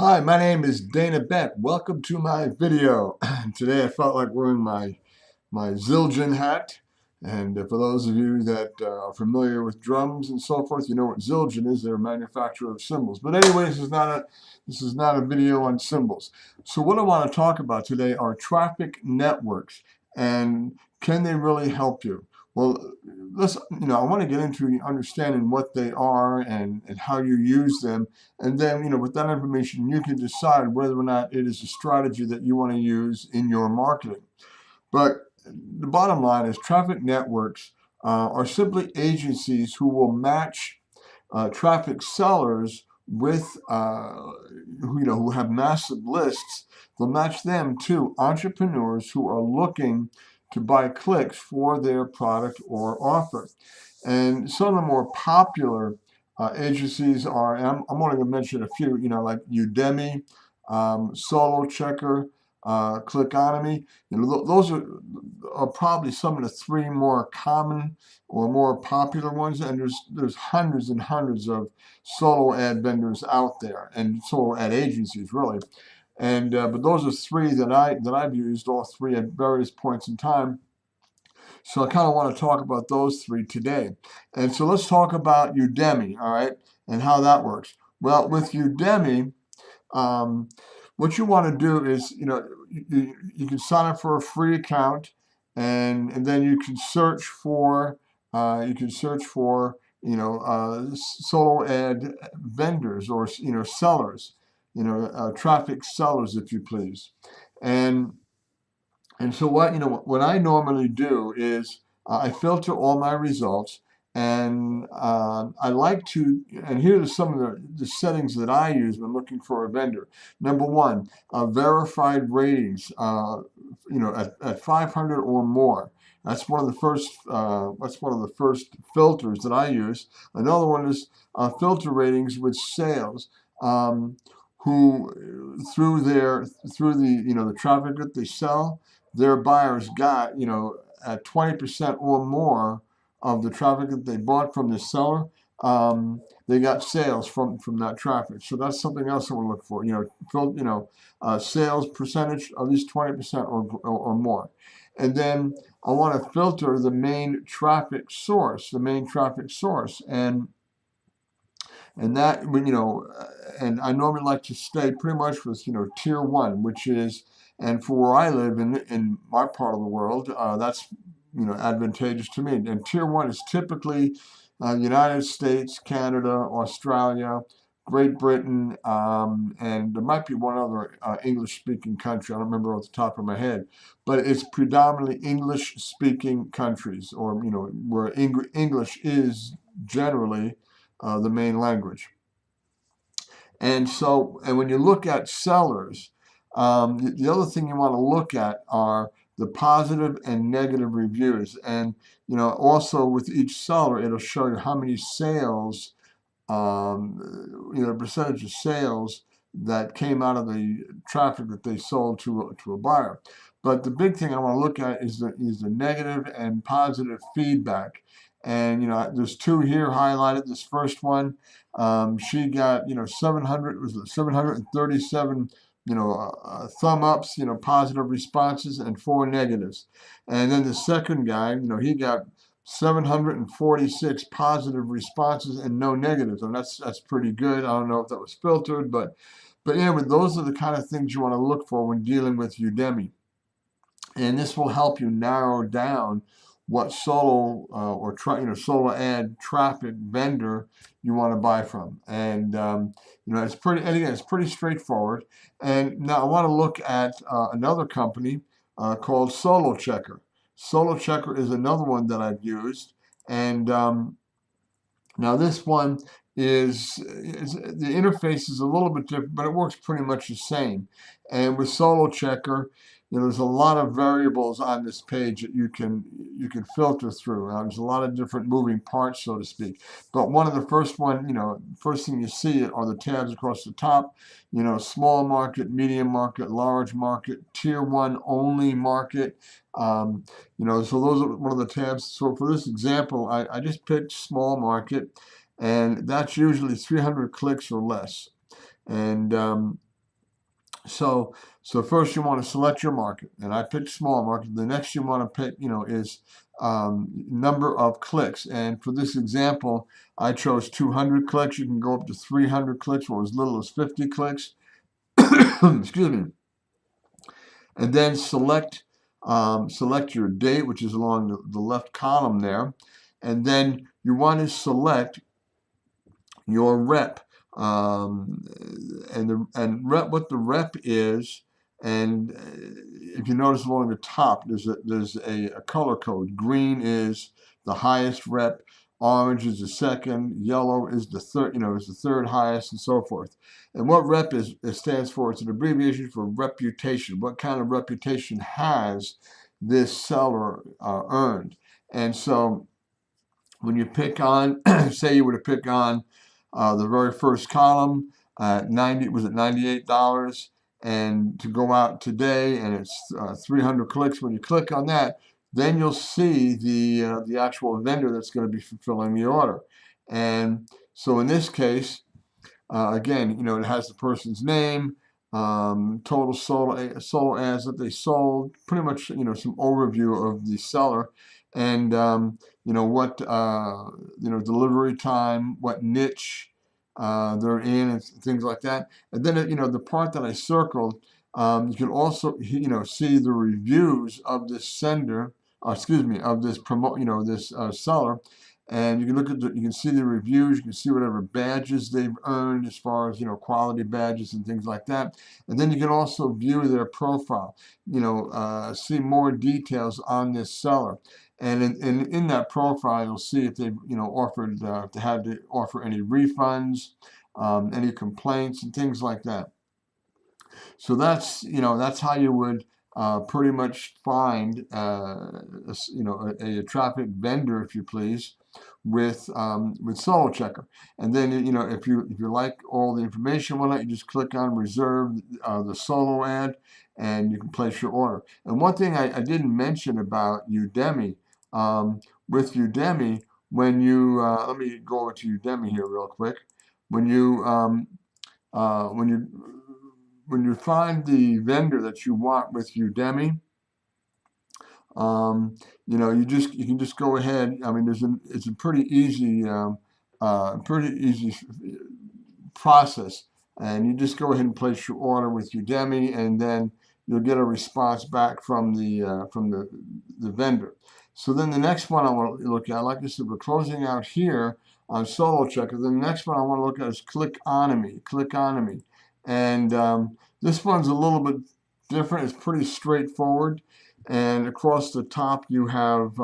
Hi, my name is Dana Beck. Welcome to my video. Today I felt like wearing my Zildjian hat. And for those of you that are familiar with drums and so forth, you know what Zildjian is. They're a manufacturer of cymbals. But anyway, this is not a video on cymbals. So what I want to talk about today are traffic networks, and can they really help you? Well, I want to get into understanding what they are and how you use them. And then, with that information, you can decide whether or not it is a strategy that you want to use in your marketing. But the bottom line is traffic networks are simply agencies who will match traffic sellers with who have massive lists. They'll match them to entrepreneurs who are looking to buy clicks for their product or offer. And some of the more popular agencies are, and I'm only going to mention a few, like Udimi, SoloChecker, Clickonomy. Those are probably some of the three more common or more popular ones, and there's hundreds and hundreds of solo ad vendors out there, and solo ad agencies really. And but those are three that I've used, all three at various points in time. So I kind of want to talk about those three today. And so let's talk about Udemy, all right, and how that works. Well, with Udemy, what you want to do is, you can sign up for a free account, and then you can search for solo ad vendors, or sellers, traffic sellers, if you please. And so what I normally do is I filter all my results, and I like to, and here are some of the settings that I use when looking for a vendor. Number one, verified ratings, at 500 or more. That's one of the first filters that I use. Another one is filter ratings with sales. Who through the traffic that they sell, their buyers got, at 20% or more of the traffic that they bought from the seller, they got sales from that traffic. So that's something else I want to look for. Sales percentage of these 20% or more. And then I want to filter the main traffic source, and that, and I normally like to stay pretty much with, tier one, which is, and for where I live in my part of the world, that's, advantageous to me. And tier one is typically United States, Canada, Australia, Great Britain, and there might be one other English-speaking country. I don't remember off the top of my head, but it's predominantly English-speaking countries, or where English is generally the main language. And when you look at sellers, the other thing you want to look at are the positive and negative reviews. And also with each seller, it'll show you how many sales, percentage of sales that came out of the traffic that they sold to a buyer. But the big thing I want to look at is the negative and positive feedback. And there's two here highlighted. This first one, she got 737 thumb ups, positive responses, and 4 negatives. And then the second guy, he got 746 positive responses and no negatives, and that's pretty good. I don't know if that was filtered, but anyway, those are the kind of things you want to look for when dealing with Udemy. And this will help you narrow down what solo solo ad traffic vendor you want to buy from. And it's pretty straightforward. And now I want to look at another company called SoloChecker. SoloChecker is another one that I've used, and now this one is the interface is a little bit different, but it works pretty much the same. And with SoloChecker, there's a lot of variables on this page that you can filter through. There's a lot of different moving parts, so to speak. But one of the first thing you see are the tabs across the top. Small market, medium market, large market, tier one only market. So those are one of the tabs. So for this example, I just picked small market, and that's usually 300 clicks or less. And So, so first you want to select your market, and I picked small market. The next you want to pick, is number of clicks. And for this example, I chose 200 clicks. You can go up to 300 clicks, or as little as 50 clicks. Excuse me. And then select your date, which is along the left column there. And then you want to select your rep, and rep what the rep is. And if you notice along the top, there's a color code. Green is the highest rep, orange is the second, yellow is the third, is the third highest, and so forth. And what rep is, it stands for, it's an abbreviation for reputation. What kind of reputation has this seller earned? And so when you pick on, say you were to pick on the very first column, 90 was it $98, and to go out today, and it's 300 clicks. When you click on that, then you'll see the actual vendor that's going to be fulfilling the order. And so in this case, again, it has the person's name, total solo ads that they sold, pretty much, some overview of the seller, and what delivery time, what niche they're in, and things like that. And then the part that I circled, you can also see the reviews of this sender, excuse me, of this this seller. And you can look at you can see the reviews, you can see whatever badges they've earned as far as quality badges and things like that. And then you can also view their profile, see more details on this seller. And in that profile, you'll see if they've offered if they had to offer any refunds, any complaints, and things like that. So that's how you would pretty much find a traffic vendor, if you please, with SoloChecker. And then if you like all the information on it, you just click on reserve the solo ad, and you can place your order. And one thing I didn't mention about Udimi, with Udimi, when you let me go over to Udimi here real quick. When you when you find the vendor that you want with Udimi, you can just go ahead. I mean, it's a pretty easy process, and you just go ahead and place your order with Udimi, and then you'll get a response back from the vendor. So then the next one I want to look at, like I said, we're closing out here on SoloChecker. The next one I want to look at is Clickonomy. And this one's a little bit different. It's pretty straightforward. And across the top, you have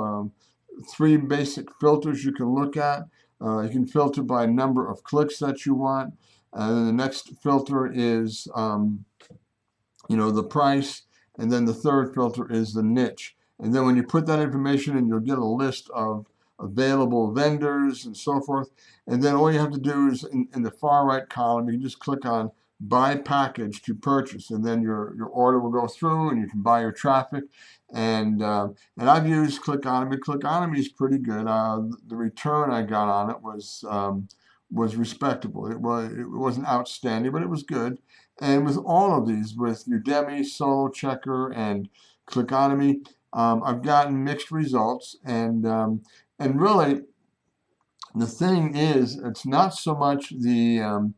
3 basic filters you can look at. You can filter by number of clicks that you want. And then the next filter is, the price. And then the third filter is the niche. And then when you put that information in, you'll get a list of available vendors and so forth. And then all you have to do is in the far right column, you can just click on buy package to purchase, and then your order will go through, and you can buy your traffic. And I've used Clickonomy. Clickonomy is pretty good. The return I got on it was respectable. It wasn't outstanding, but it was good. And with all of these, with Udimi, SoloChecker, and Clickonomy, I've gotten mixed results. And really, the thing is, it's not so much the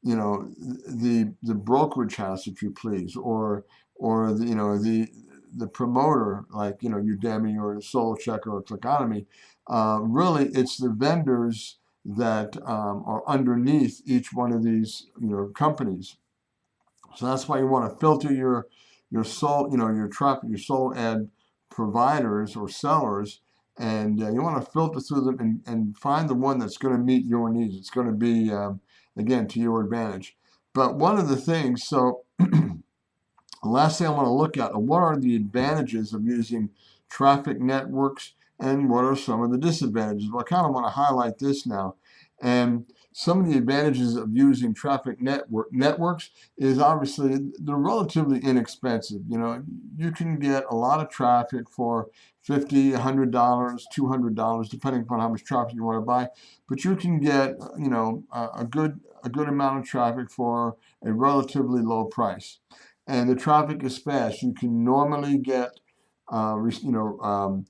the brokerage house, if you please, or the promoter, like Udimi or SoloChecker or Clickonomy. Really, it's the vendors that are underneath each one of these companies. So that's why you want to filter your traffic, your solo ad providers or sellers, and you want to filter through them and find the one that's going to meet your needs. It's going to be again to your advantage. But one of the things, so the last thing I want to look at are what are the advantages of using traffic networks, and what are some of the disadvantages. Well, I kind of want to highlight this now. And Some of the advantages of using traffic networks is obviously they're relatively inexpensive. You know, you can get a lot of traffic for $50, $100, $200, depending upon how much traffic you want to buy. But you can get, you know, a good amount of traffic for a relatively low price. And the traffic is fast. You can normally get, you know,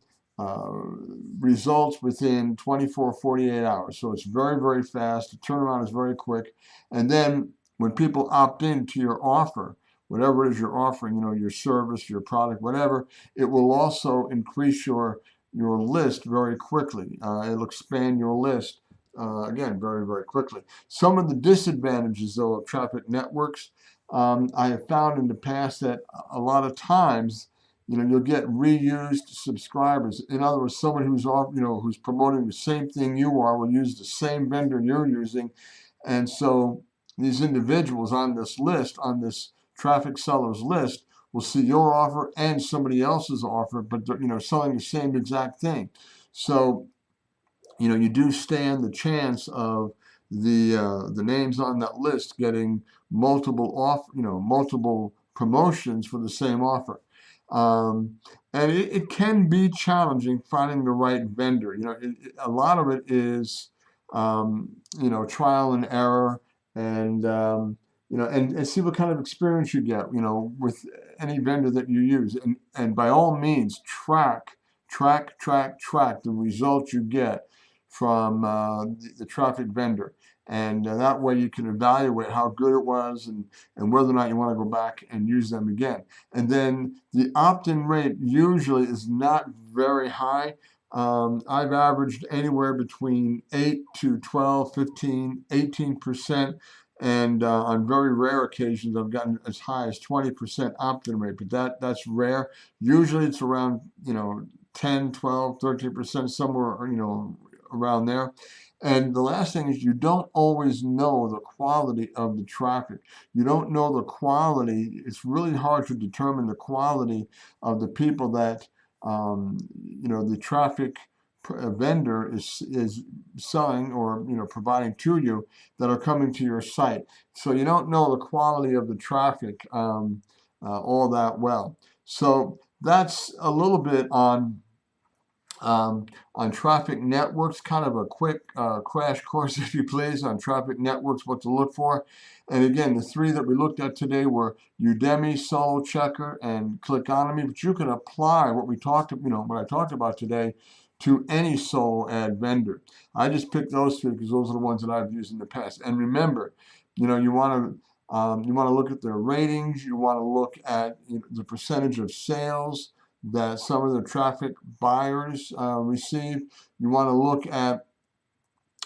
results within 24, 48 hours. So it's very, very fast. The turnaround is very quick. And then when people opt into your offer, whatever it is you're offering, you know, your service, your product, whatever, it will also increase your list very quickly. It'll expand your list, again, very, very quickly. Some of the disadvantages, though, of traffic networks, I have found in the past that a lot of times, you know, you'll get reused subscribers. In other words, someone who's off, you know, who's promoting the same thing you are will use the same vendor you're using, and so these individuals on this list, on this traffic sellers list, will see your offer and somebody else's offer, but they're, you know, selling the same exact thing. So, you know, you do stand the chance of the names on that list getting multiple promotions for the same offer. And it can be challenging finding the right vendor. You know, a lot of it is, you know, trial and error, and you know, and see what kind of experience you get, you know, with any vendor that you use, and by all means track the results you get from the traffic vendor. And that way you can evaluate how good it was, and whether or not you want to go back and use them again. And then the opt-in rate usually is not very high. I've averaged anywhere between 8 to 12, 15, 18%. And on very rare occasions, I've gotten as high as 20% opt-in rate, but that's rare. Usually it's around, you know, 10, 12, 13%, somewhere, you know, around there. And the last thing is, you don't always know the quality of the traffic. You don't know the quality. It's really hard to determine the quality of the people that, you know, the traffic vendor is selling, or, you know, providing to you, that are coming to your site. So you don't know the quality of the traffic all that well. So that's a little bit on traffic networks, kind of a quick crash course, if you please, on traffic networks, what to look for. And again, the three that we looked at today were Udimi, SoloChecker, and Clickonomy. But you can apply what we talked, you know, what I talked about today to any solo ad vendor. I just picked those three because those are the ones that I've used in the past. And remember, you know, you want to look at their ratings. You want to look at, you know, the percentage of sales that some of the traffic buyers receive. You want to look at,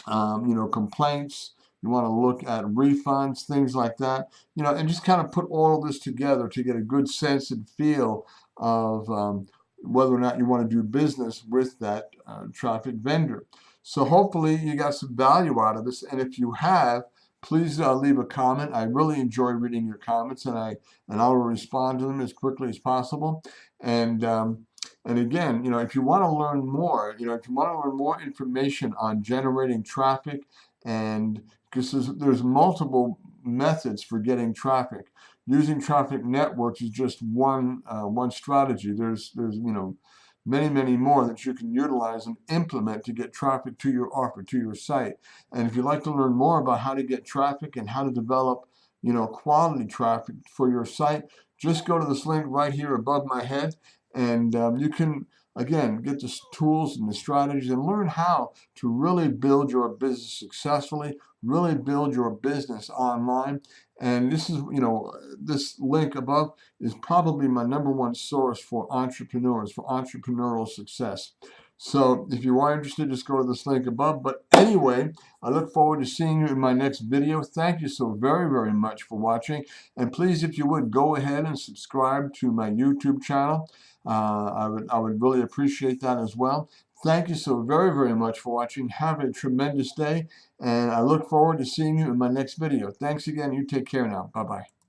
you know, complaints. You want to look at refunds, things like that. You know, and just kind of put all of this together to get a good sense and feel of whether or not you want to do business with that traffic vendor. So hopefully you got some value out of this, and if you have, please leave a comment. I really enjoy reading your comments, and I will respond to them as quickly as possible. And again, you know, if you want to learn more, you know, if you want to learn more information on generating traffic, and because there's multiple methods for getting traffic. Using traffic networks is just one strategy. There's you know, many more that you can utilize and implement to get traffic to your offer, to your site. And if you'd like to learn more about how to get traffic and how to develop, you know, quality traffic for your site, just go to this link right here above my head, and you can, again, get the tools and the strategies and learn how to really build your business successfully, really build your business online. And this is, you know, this link above is probably my #1 source for entrepreneurs, for entrepreneurial success. So if you are interested, just go to this link above. But anyway, I look forward to seeing you in my next video. Thank you so very much for watching. And please, if you would, go ahead and subscribe to my YouTube channel. I would really appreciate that as well. Thank you so very much for watching. Have a tremendous day, and I look forward to seeing you in my next video. Thanks again. You take care now. Bye-bye.